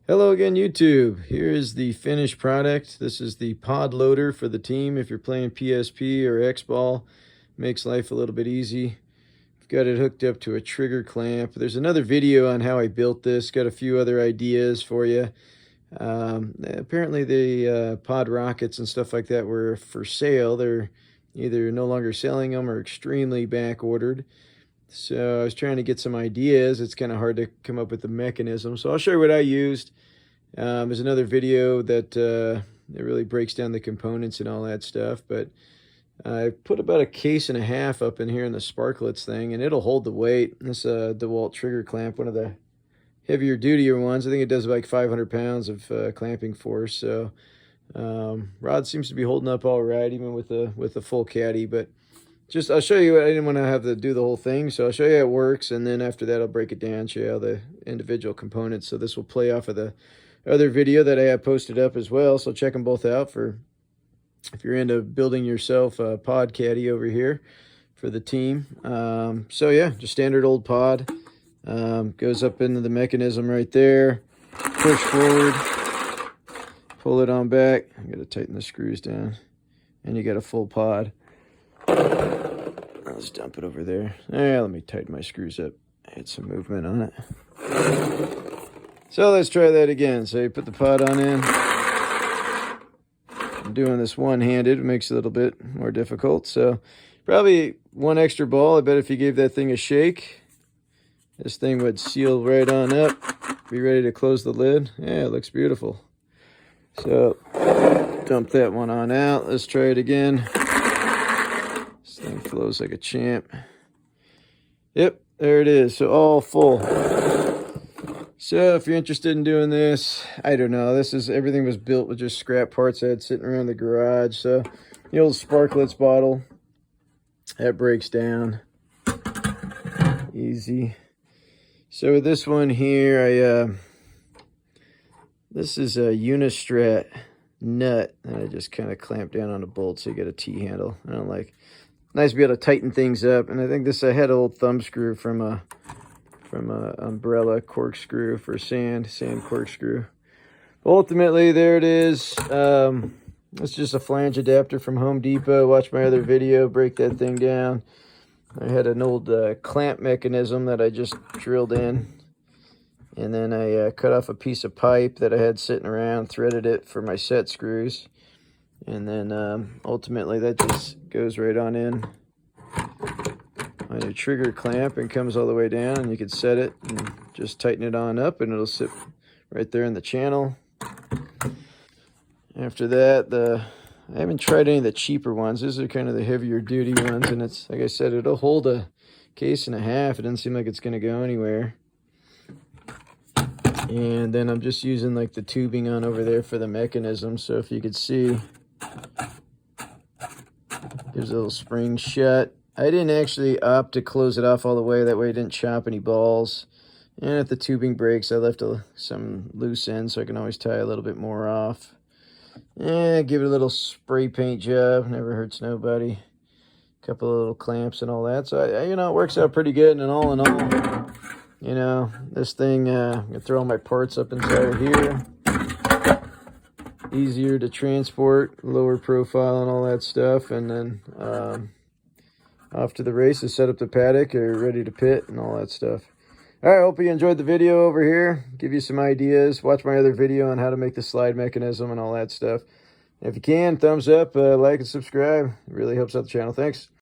Hello again, YouTube. Here is the finished product. This is the pod loader for the team. If you're playing PSP or X-Ball, makes life a little bit easy. I've got it hooked up to a trigger clamp. There's another video on how I built this. Got a few other ideas for you. Apparently the pod rockets and stuff like that were for sale. They're either no longer selling them or extremely back ordered. So I was trying to get some ideas. It's kind of hard to come up with the mechanism. So I'll show you what I used. There's another video that really breaks down the components and all that stuff. But I put about a case and a half up in here in the sparklets thing, and it'll hold the weight. This DeWalt trigger clamp, one of the heavier duty ones. I think it does like 500 pounds of clamping force. So rod seems to be holding up all right, even with the full caddy. But just I'll show you. I didn't want to have to do the whole thing, so I'll show you how it works, and then after that I'll break it down, show you how the individual components. So this will play off of the other video that I have posted up as well, so check them both out for if you're into building yourself a pod caddy over here for the team. So yeah, just standard old pod. Goes up into the mechanism right there, push forward, pull it on back. I gotta tighten the screws down, and you got a full pod. Let's dump it over there. Let me tighten my screws up. I had some movement on it. So let's try that again. So you put the pod on in. I'm doing this one-handed. It makes it a little bit more difficult. So probably one extra ball. I bet if you gave that thing a shake, this thing would seal right on up. Be ready to close the lid. Yeah, it looks beautiful. So dump that one on out. Let's try it again. This thing flows like a champ. Yep, there it is. So all full. So if you're interested in doing this, I don't know. Everything was built with just scrap parts I had sitting around the garage. So the old sparklets bottle, that breaks down easy. So with this one here, this is a Unistrat nut, and I just kind of clamp down on a bolt so you get a T-handle. I don't like. Nice to be able to tighten things up. And I think I had an old thumb screw from a umbrella corkscrew for sand corkscrew. Ultimately, there it is. It's just a flange adapter from Home Depot. Watch my other video, break that thing down. I had an old clamp mechanism that I just drilled in. And then I cut off a piece of pipe that I had sitting around, threaded it for my set screws. And then ultimately that just goes right on in on your trigger clamp and comes all the way down, and you can set it and just tighten it on up, and it'll sit right there in the channel. After that, I haven't tried any of the cheaper ones. These are kind of the heavier duty ones, and it's like I said, it'll hold a case and a half. It doesn't seem like it's going to go anywhere. And then I'm just using like the tubing on over there for the mechanism. So if you could see, gives a little spring shut. I didn't actually opt to close it off all the way. That way I didn't chop any balls. And if the tubing breaks, I left some loose ends so I can always tie a little bit more off. Give it a little spray paint job. Never hurts nobody. A couple of little clamps and all that. So, it works out pretty good. And all in all, this thing, I'm going to throw all my parts up inside of here. Easier to transport, lower profile and all that stuff. And then off to the races, set up the paddock, or ready to pit and all that stuff. All right, hope you enjoyed the video over here. Give you some ideas. Watch my other video on how to make the slide mechanism and all that stuff. If you can, thumbs up, like and subscribe. It really helps out the channel. Thanks.